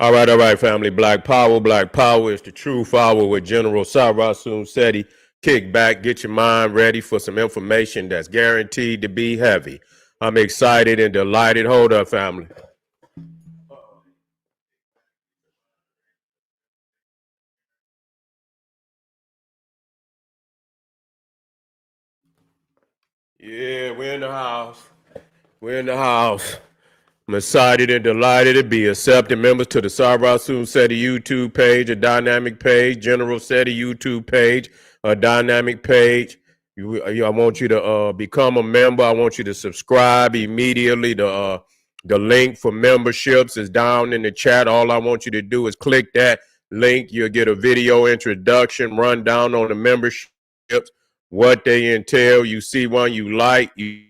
All right, family. Black Power. Black Power is the true power with General Sarasun Seti. Kick back, get your mind ready for some information that's guaranteed to be heavy. I'm excited and delighted. Hold up, family. Yeah, we're in the house. We're in the house. I'm excited and delighted to be accepting members to the Sarasun Seti YouTube page, a dynamic page, General Seti YouTube page, a dynamic page. I want you to become a member. I want you to subscribe immediately. The link for memberships is down in the chat. All I want you to do is click that link. You'll get a video introduction, rundown on the memberships, what they entail. You see one you like, you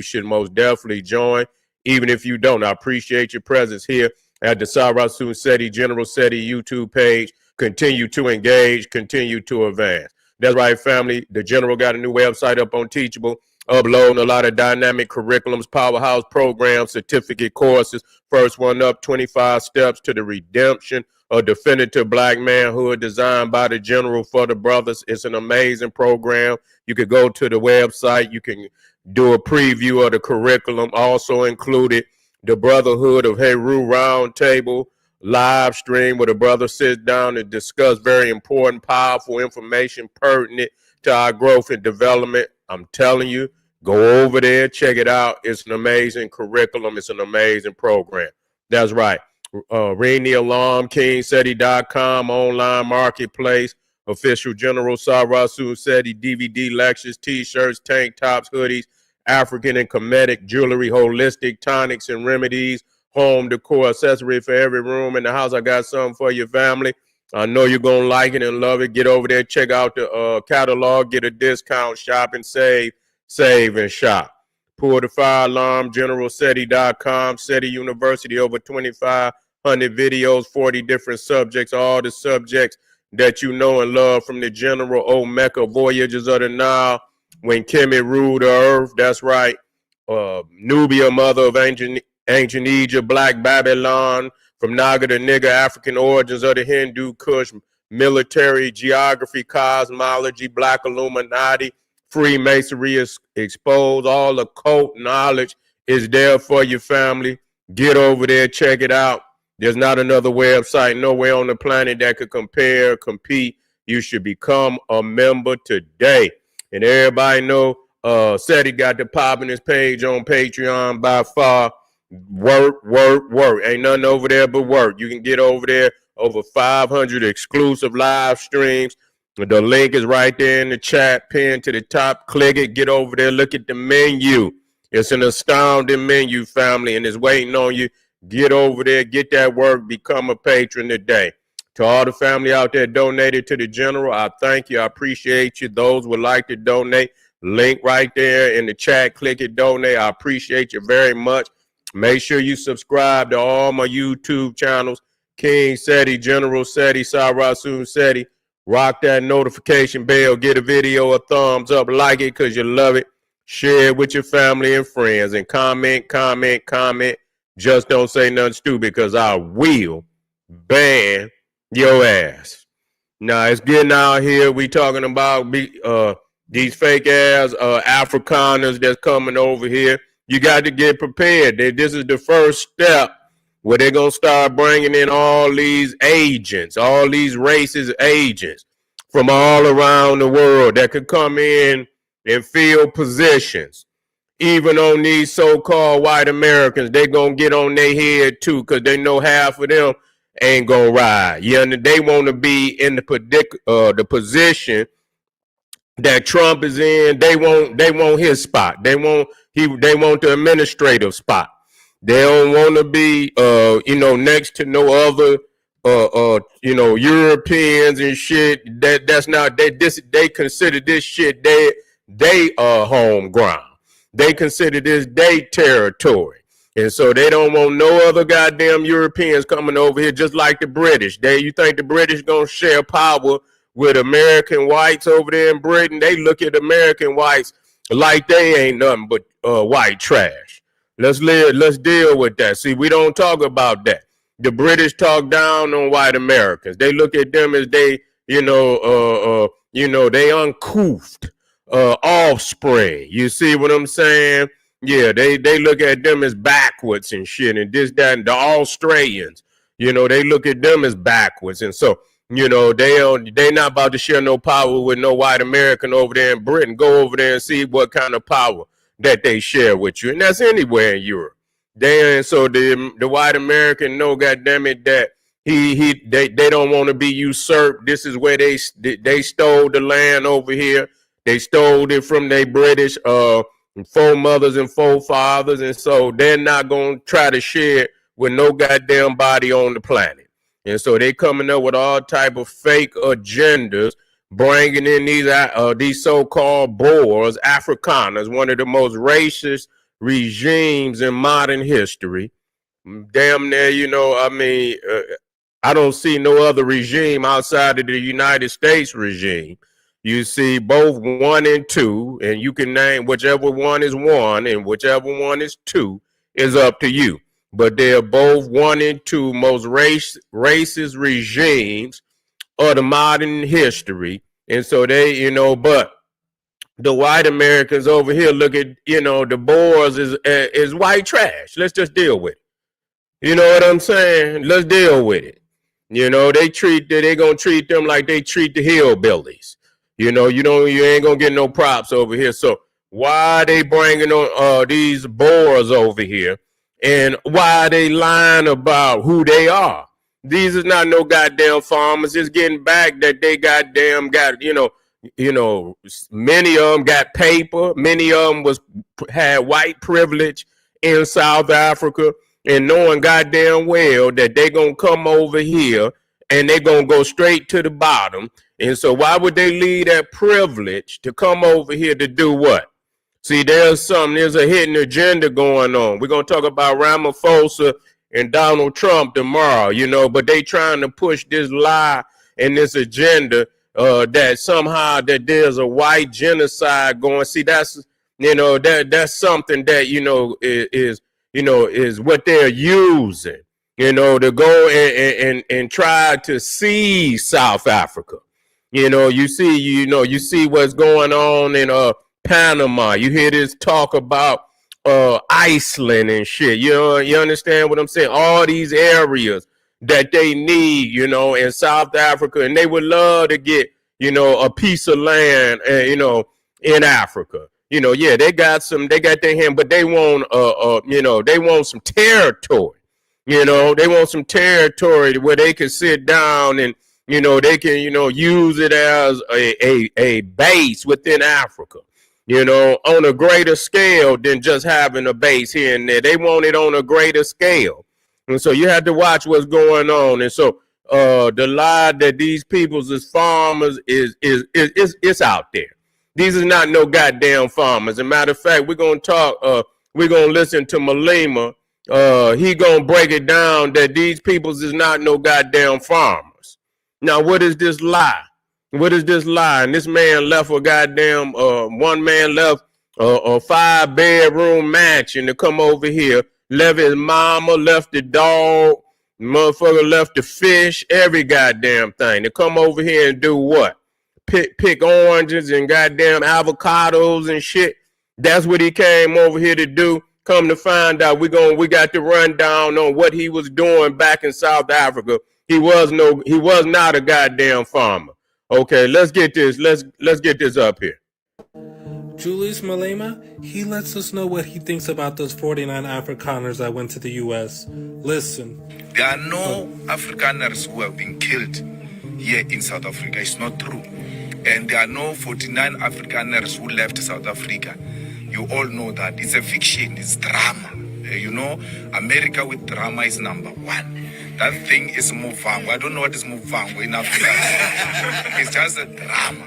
should most definitely join. Even if you don't, I appreciate your presence here at the Sarasun Seti General Seti YouTube page. Continue to engage, continue to advance. That's right, family. The General got a new website up on Teachable, uploading a lot of dynamic curriculums, powerhouse programs, certificate courses. First one up, 25 Steps to the Redemption of Definitive Black Manhood, designed by the General for the brothers. It's an amazing program. You could go to the website. You can do a preview of the curriculum. Also included the Brotherhood of Heru Roundtable live stream where the brothers sit down and discuss very important, powerful information pertinent to our growth and development. I'm telling you, go over there, check it out. It's an amazing curriculum. It's an amazing program. That's right. Ring the alarm, kingseti.com, online marketplace, official General Sarasun Seti DVD lectures, t-shirts, tank tops, hoodies, African and Kemetic jewelry, holistic tonics and remedies, home decor, accessory for every room in the house. I got something for your family. I know you're going to like it and love it. Get over there, check out the catalog, get a discount, shop and save and shop. Pull the fire alarm, generalseti.com, Seti University, over 2,500 videos, 40 different subjects, all the subjects that you know and love from the General Omeka Voyages of the Nile, when Kemet ruled the earth. That's right. Nubia, mother of ancient Egypt, Black Babylon, from Naga to Nigger, African origins of the Hindu Kush, military, geography, cosmology, Black Illuminati, Freemasonry is exposed. All occult knowledge is there for your family. Get over there, check it out. There's not another website nowhere on the planet that could compare, compete. You should become a member today. And everybody know Seti got the popping his page on Patreon by far. Work. Ain't nothing over there but work. You can get over there, over 500 exclusive live streams. The link is right there in the chat, pinned to the top. Click it, get over there, look at the menu. It's an astounding menu, family, and it's waiting on you. Get over there, get that work, become a patron today. To all the family out there donated to the General, I thank you. I appreciate you. Those would like to donate, link right there in the chat. Click it, donate. I appreciate you very much. Make sure you subscribe to all my YouTube channels, King Seti, General Seti, Sarasun Seti. Rock that notification bell. Get a video a thumbs up. Like it because you love it. Share it with your family and friends. And comment. Just don't say nothing stupid because I will ban your ass. Now, it's getting out here. We talking about these fake ass Afrikaners that's coming over here. You got to get prepared. This is the first step where they're going to start bringing in all these agents, all these racist agents from all around the world that could come in and fill positions. Even on these so-called white Americans, they going to get on their head too because they know half of them ain't going to ride. Yeah, and they want to be in the position that Trump is in. They want his spot. They want the administrative spot. They don't want to be next to no other Europeans and shit. That's not they consider this shit they home ground. They consider this their territory. And so they don't want no other goddamn Europeans coming over here, just like the British. You think the British gonna share power with American whites over there in Britain? They look at American whites like they ain't nothing but white trash. Let's deal with that. See, we don't talk about that. The British talk down on white Americans. They look at them as they, they uncouthed offspring. You see what I'm saying? Yeah, they look at them as backwards and shit, and this, that, and the Australians, they look at them as backwards. And so, they not about to share no power with no white American over there in Britain. Go over there and see what kind of power that they share with you. And that's anywhere in Europe. So the white American know, goddamn it, that they don't want to be usurped. This is where they stole the land over here. They stole it from their British foremothers and forefathers, and so they're not gonna try to share it with no goddamn body on the planet. And so they coming up with all type of fake agendas, bringing in these so-called Boers, Afrikaners, one of the most racist regimes in modern history. Damn near, I don't see no other regime outside of the United States regime. You see both 1 and 2, and you can name whichever one is 1 and whichever one is 2 is up to you. But they're both 1 and 2 most racist regimes of the modern history. And so they, but the white Americans over here look at, the Boers is white trash. Let's just deal with it. You know what I'm saying? Let's deal with it. They gonna treat them like they treat the hillbillies. You ain't gonna get no props over here. So why are they bringing on these Boers over here? And why are they lying about who they are? These is not no goddamn farmers. It's getting back that they goddamn got, many of them got paper. Many of them had white privilege in South Africa, and knowing goddamn well that they gonna come over here and they gonna go straight to the bottom. And so why would they leave that privilege to come over here to do what? See, there's a hidden agenda going on. We're going to talk about Ramaphosa and Donald Trump tomorrow, but they trying to push this lie and this agenda that somehow that there's a white genocide going. See, that's, that's something that, is what they're using, to go and try to seize South Africa. You see what's going on in Panama. You hear this talk about Iceland and shit. You understand what I'm saying? All these areas that they need, in South Africa, and they would love to get, a piece of land, in Africa. They got their hand, but they want, they want some territory. They want some territory where they can sit down and, they can, use it as a base within Africa. On a greater scale than just having a base here and there. They want it on a greater scale. And so you have to watch what's going on. And so the lie that these people's is farmers is out there. These is not no goddamn farmers. As a matter of fact, we're going to listen to Malema. He going to break it down that these people's is not no goddamn farmers. Now, what is this lie? What is this lie? And this man left a goddamn, one man left a 5-bedroom mansion to come over here, left his mama, left the dog, motherfucker left the fish, every goddamn thing to come over here and do what? Pick oranges and goddamn avocados and shit. That's what he came over here to do. Come to find out, we got the rundown on what he was doing back in South Africa. He was not a goddamn farmer. Okay, let's get this up here. Julius Malema, he lets us know what he thinks about those 49 Afrikaners that went to the U.S. Listen. There are no Afrikaners who have been killed here in South Africa. It's not true. And there are no 49 Afrikaners who left South Africa. You all know that. It's a fiction. It's drama. America with drama is number one. That thing is Muvango. I don't know what is Muvango in Africa. It's just a drama.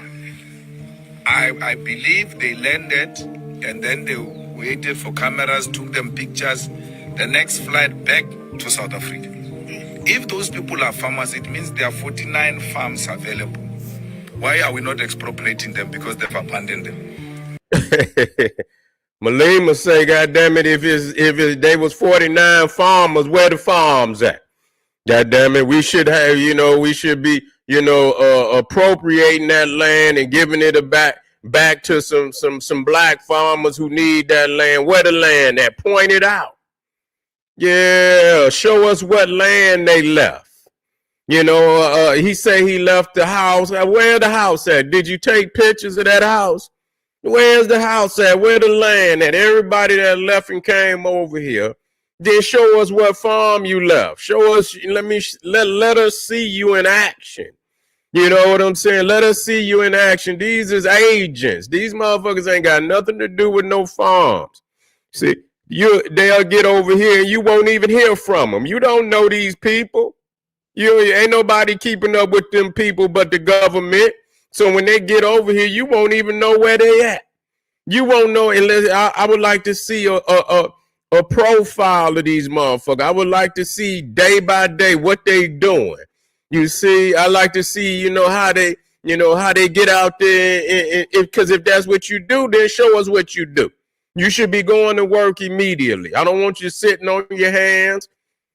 I believe they landed and then they waited for cameras, took them pictures. The next flight back to South Africa. If those people are farmers, it means there are 49 farms available. Why are we not expropriating them? Because they've abandoned them. Malema say, God damn it, if they was 49 farmers, where the farms at? God damn it, we should have, we should be, appropriating that land and giving it back to some black farmers who need that land. Where the land at? Point it out. Yeah, show us what land they left. He say he left the house. Where the house at? Did you take pictures of that house? Where's the house at? Where the land at? Everybody that left and came over here, then show us what farm you left. Show us, let us see you in action. You know what I'm saying? Let us see you in action. These is agents. These motherfuckers ain't got nothing to do with no farms. See, they'll get over here and you won't even hear from them. You don't know these people. Ain't nobody keeping up with them people but the government. So when they get over here, you won't even know where they at. You won't know unless I would like to see a profile of these motherfuckers. I would like to see day by day what they doing. You see, I like to see, how they get out there. Because if that's what you do, then show us what you do. You should be going to work immediately. I don't want you sitting on your hands.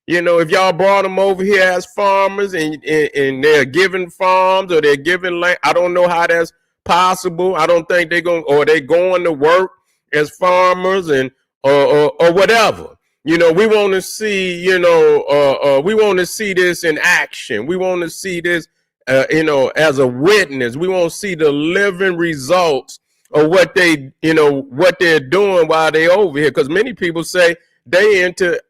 If y'all brought them over here as farmers and they're giving farms or they're giving land, I don't know how that's possible. I don't think they're going to work as farmers and or whatever. We want to see, we want to see this in action. We want to see this, as a witness. We want to see the living results of what what they're doing while they're over here. Because many people say they into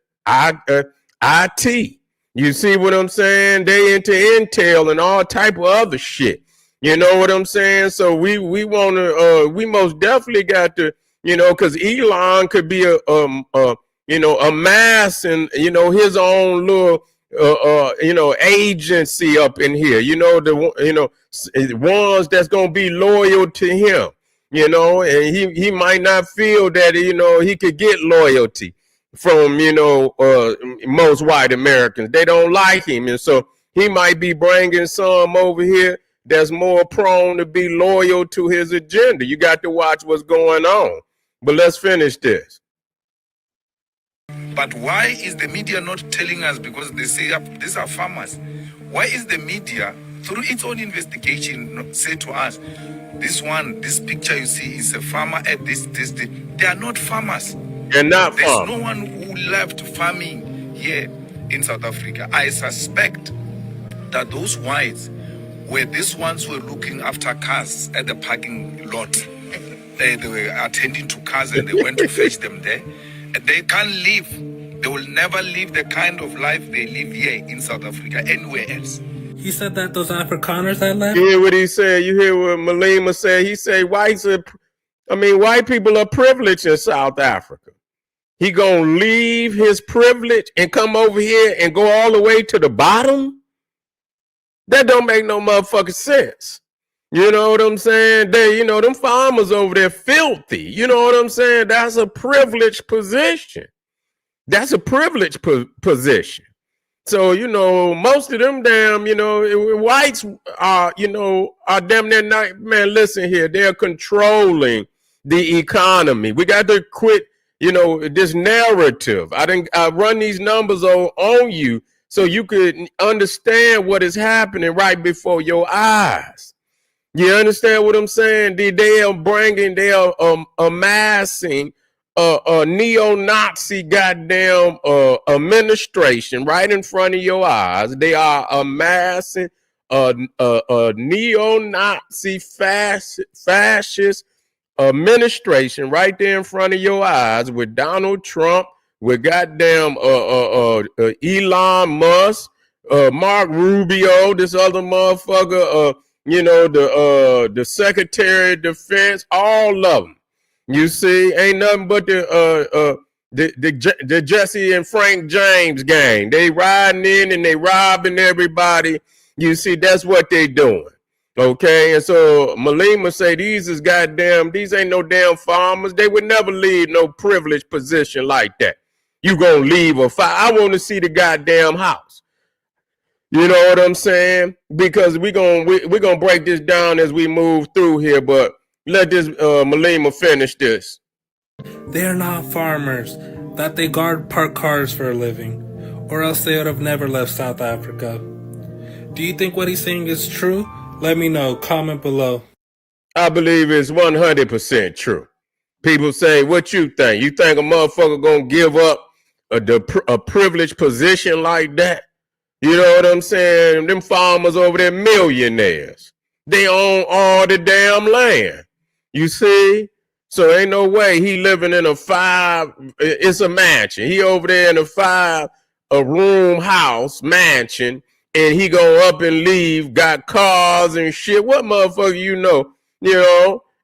IT. You see what I'm saying? They into Intel and all type of other shit. You know what I'm saying? So we want to, we most definitely got to, because Elon could be amassing, his own little, agency up in here. The ones that's gonna be loyal to him. And he might not feel that he could get loyalty from most white Americans. They don't like him, and so he might be bringing some over here that's more prone to be loyal to his agenda. You got to watch what's going on. But let's finish this. But why is the media not telling us? Because they say these are farmers. Why is the media, through its own investigation, say to us, this picture you see is a farmer at this. They are not farmers. They're not There's farmers. no one who left farming here in South Africa. I suspect that those whites were these ones who were looking after cars at the parking lot. They were attending to cars and they went to fetch them there. And they can't live. They will never live the kind of life they live here in South Africa, anywhere else. He said that those Afrikaners that left? You hear what he said? You hear what Malema said? He said white people are privileged in South Africa. He gonna leave his privilege and come over here and go all the way to the bottom? That don't make no motherfucking sense. You know what I'm saying? Them farmers over there filthy. You know what I'm saying? That's a privileged position. That's a privileged position. So, most of them damn, whites are damn near not, man, listen here. They're controlling the economy. We got to quit, this narrative. I run these numbers on you so you could understand what is happening right before your eyes. You understand what I'm saying? They are amassing a neo-Nazi goddamn administration right in front of your eyes. They are amassing a neo-Nazi fascist administration right there in front of your eyes with Donald Trump, with goddamn Elon Musk, Mark Rubio, this other motherfucker, the Secretary of Defense, all of them. You see, ain't nothing but the Jesse and Frank James gang. They riding in and they robbing everybody. You see, that's what they doing. Okay, and so Malema say these ain't no damn farmers. They would never leave no privileged position like that. You gonna leave I want to see the goddamn house. You know what I'm saying? Because we're gonna break this down as we move through here, but let this Malema finish this. They are not farmers, that they guard parked cars for a living, or else they would have never left South Africa. Do you think what he's saying is true? Let me know. Comment below. I believe it's 100% true. People say, what you think? You think a motherfucker gonna give up a privileged position like that? You know what I'm saying? Them farmers over there, millionaires. They own all the damn land. You see? So ain't no way he living in it's a mansion. He over there in a room house mansion, and he go up and leave, got cars and shit. What motherfucker you know?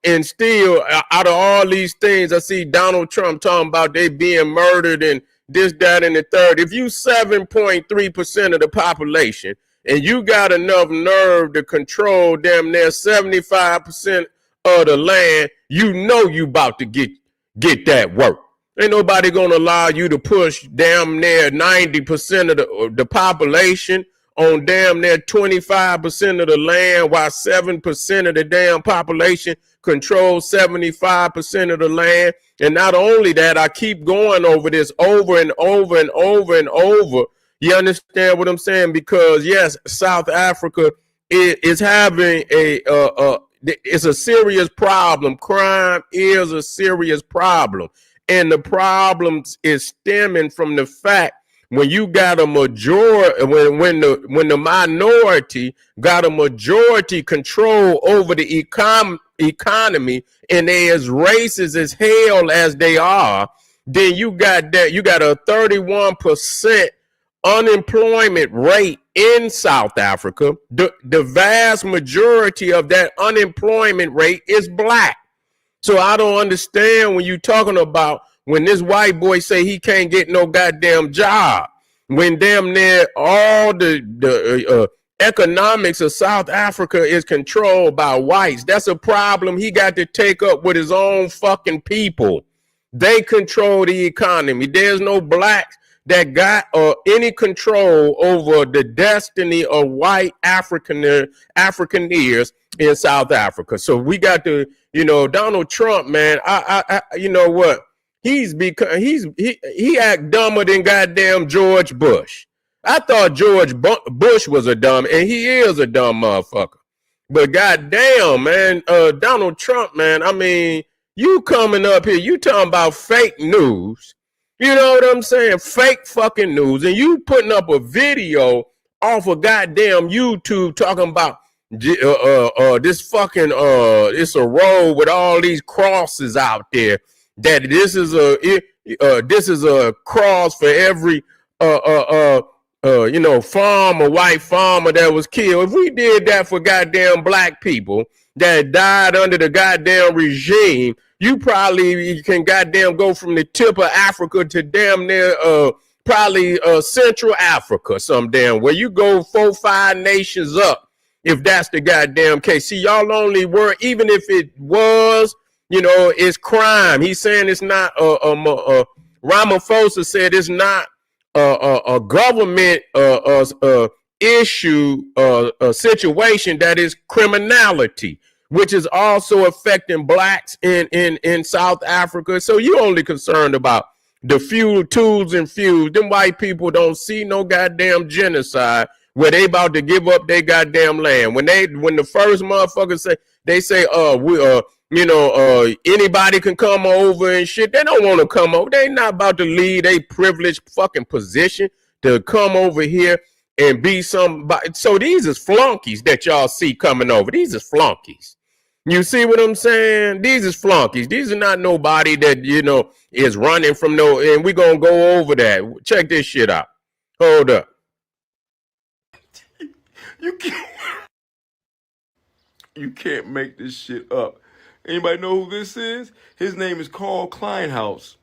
And still, out of all these things, I see Donald Trump talking about they being murdered and this, that, and the third. If you 7.3% of the population and you got enough nerve to control damn near 75% of the land, you know you about to get that work. Ain't nobody gonna allow you to push damn near 90% of the population on damn near 25% of the land, while 7% of the damn population controls 75% of the land. And not only that, I keep going over this over and over and over and over. You understand what I'm saying? Because yes, South Africa is having it's a serious problem. Crime is a serious problem. And the problem is stemming from the fact when you got a majority, when the minority got a majority control over the economy, and they as racist as hell as they are, then you got a 31% unemployment rate in South Africa. The vast majority of that unemployment rate is black. So I don't understand when you talking about when this white boy say he can't get no goddamn job, when damn near all the economics of South Africa is controlled by whites. That's a problem he got to take up with his own fucking people. They control the economy. There's no blacks that got any control over the destiny of white Afrikaners in South Africa. So we got to, Donald Trump, man. I you know what? He act dumber than goddamn George Bush. I thought George Bush was a dumb, and he is a dumb motherfucker. But goddamn, man, Donald Trump, man. I mean, you coming up here, you talking about fake news. You know what I'm saying? Fake fucking news. And you putting up a video off of goddamn YouTube talking about this fucking it's a road with all these crosses out there. That this is a cross for every white farmer that was killed. If we did that for goddamn black people that died under the goddamn regime, you probably can goddamn go from the tip of Africa to damn near probably Central Africa, some damn where you go 4-5 nations up, if that's the goddamn case. See, y'all only were, even if it was, it's crime. He's saying it's not Ramaphosa said it's not a government issue, a situation that is criminality, which is also affecting blacks in South Africa. So you only concerned about the few tools and feuds. Them white people don't see no goddamn genocide where they about to give up their goddamn land. When the first motherfuckers say, anybody can come over and shit, they don't want to come over. They not about to leave a privileged fucking position to come over here and be somebody. So these is flunkies that y'all see coming over. These is flunkies. You see what I'm saying? These is flunkies. These are not nobody that, is running from and we're going to go over that. Check this shit out. Hold up. You can't make this shit up. Anybody know who this is? His name is Carl Kleinhaus.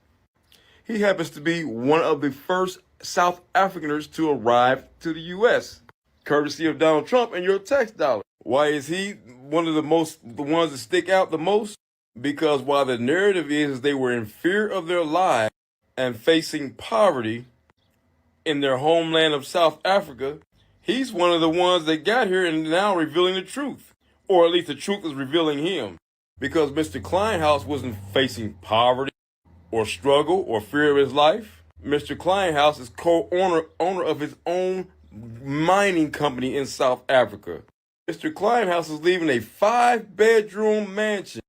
He happens to be one of the first South Afrikaners to arrive to the U.S., courtesy of Donald Trump and your tax dollar. Why is he one of the ones that stick out the most? Because while the narrative is they were in fear of their lives and facing poverty in their homeland of South Africa, he's one of the ones that got here and now revealing the truth. Or at least the truth is revealing him. Because Mr. Kleinhaus wasn't facing poverty or struggle or fear of his life. Mr. Kleinhaus is owner of his own mining company in South Africa. Mr. Kleinhaus is leaving a 5-bedroom mansion.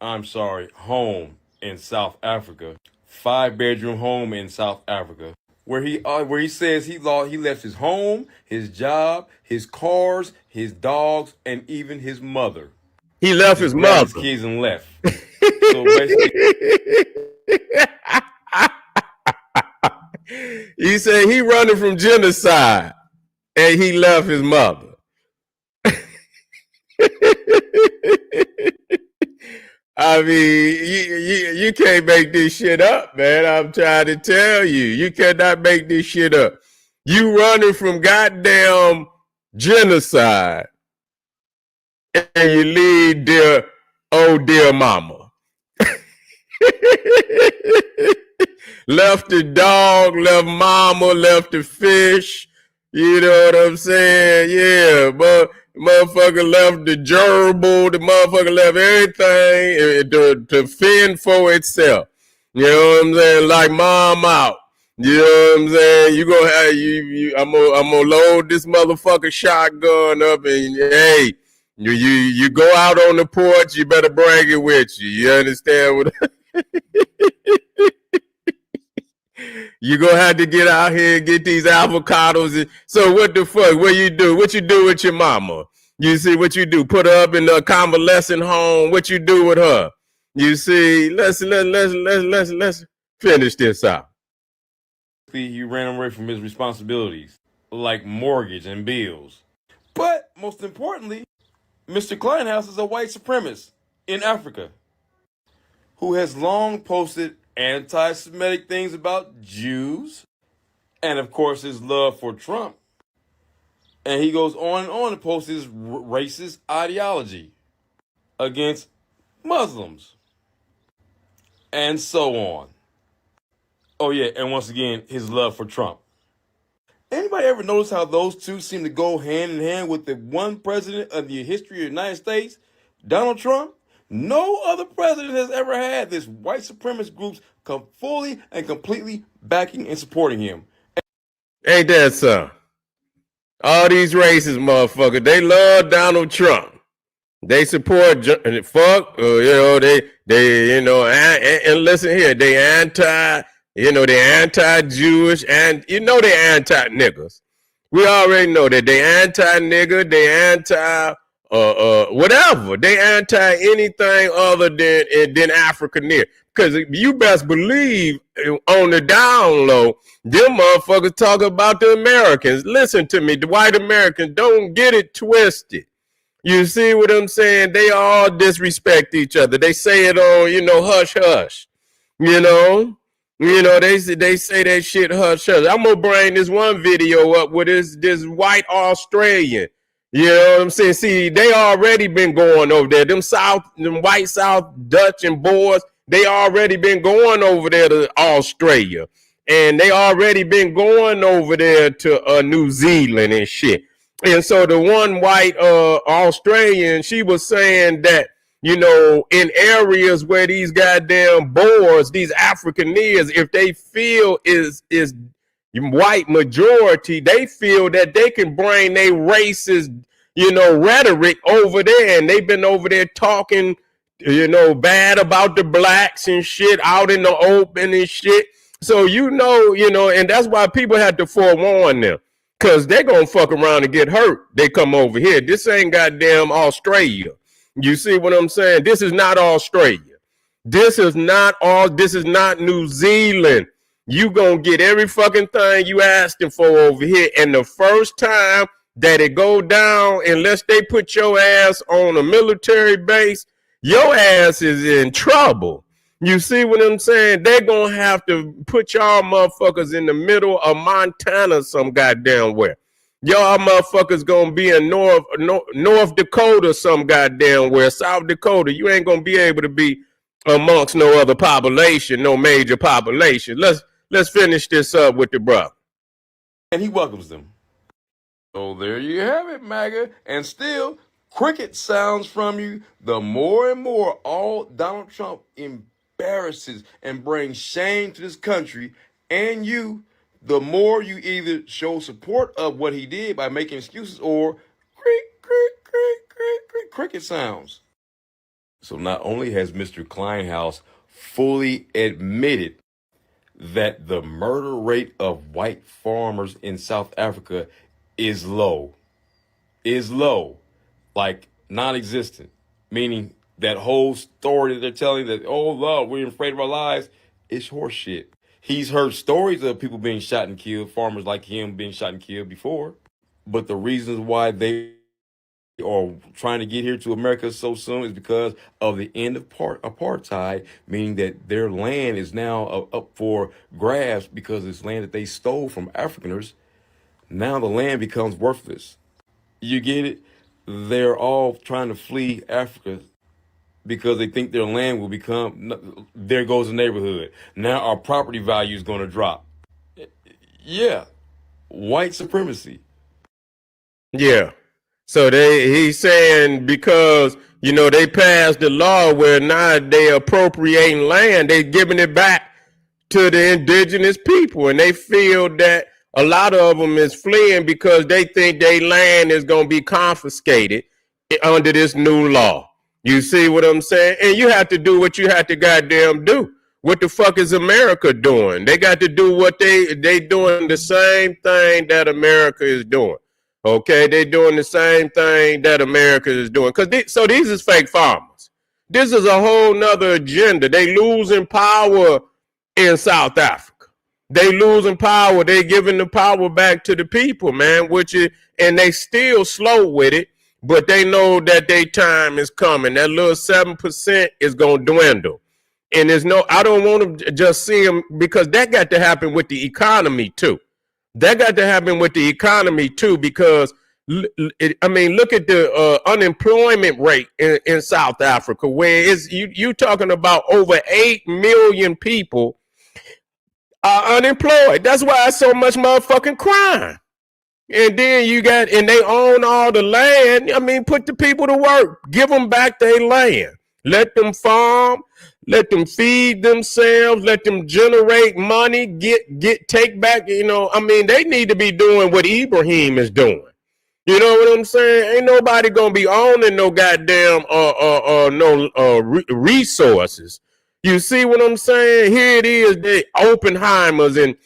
I'm sorry, home in South Africa. 5-bedroom home in South Africa. Where he says he left his home, his job, his cars, his dogs, and even his mother. He left his grabbed mother. his kids and left. So basically, he said he running from genocide, and he left his mother. I mean, you can't make this shit up, man. I'm trying to tell you. You cannot make this shit up. You running from goddamn genocide, and you leave dear mama. Left the dog, left mama, left the fish. You know what I'm saying? Yeah, but motherfucker left the gerbil. The motherfucker left everything to fend for itself. You know what I'm saying? Like mom out. You know what I'm saying? You gonna have I'm gonna load this motherfucker shotgun up, and hey, you go out on the porch. You better bring it with you. You understand what? You gonna have to get out here and get these avocados. So what the fuck? What you do? What you do with your mama? You see what you do? Put her up in a convalescent home. What you do with her? You see? Let's finish this out. he ran away from his responsibilities, like mortgage and bills. But most importantly, Mr. Kleinhaus is a white supremacist in Africa who has long posted anti-Semitic things about Jews and, of course, his love for Trump. And he goes on and on to post his racist ideology against Muslims and so on. Oh, yeah, and once again, his love for Trump. Anybody ever notice how those two seem to go hand in hand with the one president of the history of the United States, Donald Trump? No other president has ever had this white supremacist groups come fully and completely backing and supporting him. Ain't that so? All these racist motherfuckers, they love Donald Trump. They support fuck. And listen here, they anti-Jewish, and they anti-niggas. We already know that they anti-nigger, they anti whatever. They anti anything other than Afrikaner. Because you best believe on the down low, them motherfuckers talk about the Americans. Listen to me, the white Americans, don't get it twisted. You see what I'm saying? They all disrespect each other. They say it on, hush hush. They say that shit hush hush. I'm gonna bring this one video up with this white Australian. You know what I'm saying? See, they already been going over there. Them white South Dutch and Boers, they already been going over there to Australia. And they already been going over there to New Zealand and shit. And so the one white Australian, she was saying that, in areas where these goddamn Boers, these Afrikaners, if they feel is white majority, they feel that they can bring their racist, rhetoric over there. And they've been over there talking, bad about the blacks and shit out in the open and shit. So, and that's why people had to forewarn them. Because they're going to fuck around and get hurt. They come over here. This ain't goddamn Australia. You see what I'm saying? This is not Australia. This is not New Zealand. You going to get every fucking thing you asking for over here. And the first time that it go down, unless they put your ass on a military base, your ass is in trouble. You see what I'm saying? They're going to have to put y'all motherfuckers in the middle of Montana some goddamn where. Y'all motherfuckers going to be in North Dakota some goddamn where. South Dakota, you ain't going to be able to be amongst no other population, no major population. Let's finish this up with the brother. And he welcomes them. So there you have it, MAGA. And still, cricket sounds from you the more and more all Donald Trump embarrasses and brings shame to this country and you, the more you either show support of what he did by making excuses or cricket sounds. So not only has Mr. Kleinhaus fully admitted that the murder rate of white farmers in South Africa is low, like non-existent, meaning that whole story that they're telling that, oh, Lord, we're afraid of our lives, is horseshit. He's heard stories of people being shot and killed, farmers like him being shot and killed before, but the reasons why they are trying to get here to America so soon is because of the end of apartheid, meaning that their land is now up for grabs because it's land that they stole from Afrikaners. Now the land becomes worthless. You get it? They're all trying to flee Africa because they think their land will become, there goes the neighborhood. Now our property value is going to drop. Yeah, white supremacy. Yeah. So he's saying because, they passed the law where now they appropriating land, they giving it back to the indigenous people. And they feel that a lot of them is fleeing because they think their land is going to be confiscated under this new law. You see what I'm saying? And you have to do what you have to goddamn do. What the fuck is America doing? They got to do what they doing the same thing that America is doing. Okay, they're doing the same thing that America is doing. So these is fake farmers. This is a whole nother agenda. They losing power in South Africa. They losing power. They giving the power back to the people, man, and they still slow with it, but they know that their time is coming. That little 7% is going to dwindle. And I don't want to just see them because that got to happen with the economy too. That got to happen with the economy too, because look at the unemployment rate in South Africa, where you talking about over 8 million people are unemployed. That's why it's so much motherfucking crime. And then and they own all the land. Put the people to work. Give them back their land. Let them farm. Let them feed themselves. Let them generate money. Take back. They need to be doing what Ibrahim is doing. You know what I'm saying? Ain't nobody gonna be owning no goddamn resources. You see what I'm saying? Here it is, the Oppenheimers, and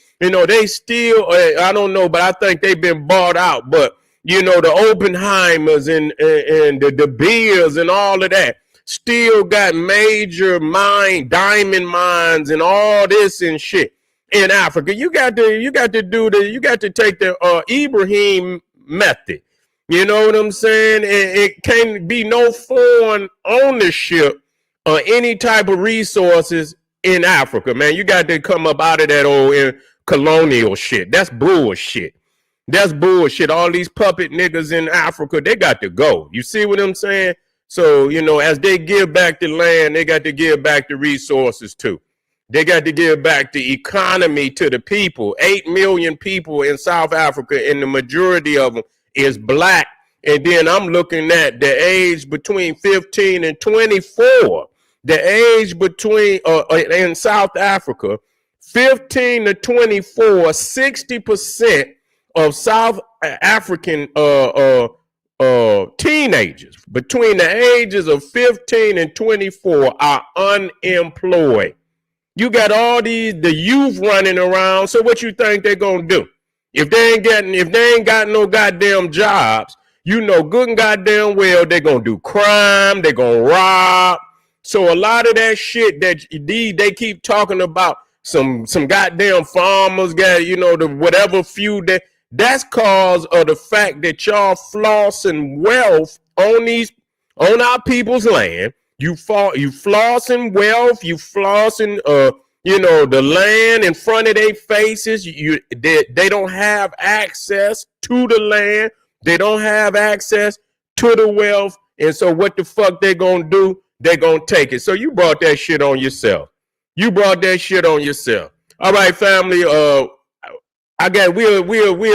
they still. I don't know, but I think they've been bought out. But the Oppenheimers and the De Beers and all of that still got major diamond mines and all this and shit in Africa. You got to take the Ibrahim method. You know what I'm saying? It can't be no foreign ownership or any type of resources in Africa, man. You got to come up out of that old colonial shit. That's bullshit. That's bullshit. All these puppet niggas in Africa, they got to go. You see what I'm saying? So, as they give back the land, they got to give back the resources too. They got to give back the economy to the people. 8 million people in South Africa, and the majority of them is black. And then I'm looking at the age between 15 and 24. The age between in South Africa, 15 to 24, 60% of South African teenagers between the ages of 15 and 24 are unemployed. You got all the youth running around. So what you think they're gonna do? If they ain't got no goddamn jobs, good and goddamn well they're gonna do crime, they're gonna rob. So a lot of that shit that they keep talking about, some goddamn farmers got, the whatever few that's cause of the fact that y'all flossing wealth on our people's land. You flossing wealth, you flossing the land in front of their faces. They don't have access to the land. They don't have access to the wealth. And so what the fuck they gonna do? They gonna take it. So you brought that shit on yourself. All right, family. We'll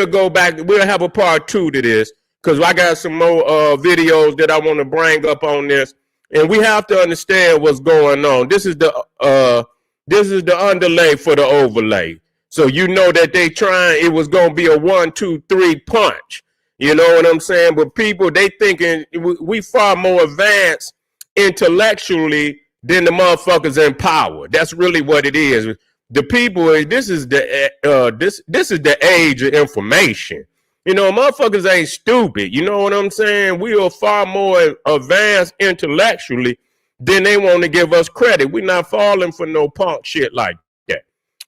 go back. We'll have a part 2 to this because I got some more videos that I want to bring up on this. And we have to understand what's going on. This is the underlay for the overlay. So you know that they trying, it was gonna be a 1, 2, 3 punch. You know what I'm saying? But people, they thinking we far more advanced intellectually than the motherfuckers in power. That's really what it is. The people, this is the age of information. You know, motherfuckers ain't stupid. You know what I'm saying? We are far more advanced intellectually than they want to give us credit. We're not falling for no punk shit like that.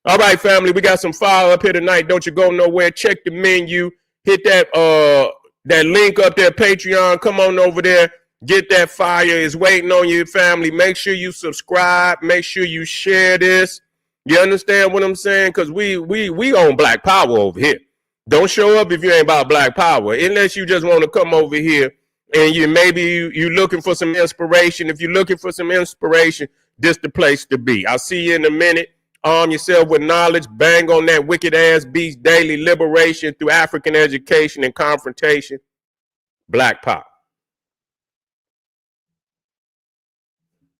All right, family, we got some fire up here tonight. Don't you go nowhere. Check the menu. Hit that link up there, Patreon. Come on over there. Get that fire. It's waiting on you, family. Make sure you subscribe. Make sure you share this. You understand what I'm saying? Because we own Black Power over here. Don't show up if you ain't about Black Power, unless you just want to come over here and you looking for some inspiration. If you're looking for some inspiration, this the place to be. I'll see you in a minute. Arm yourself with knowledge. Bang on that wicked ass beast daily. Liberation through African education and confrontation. Black Power.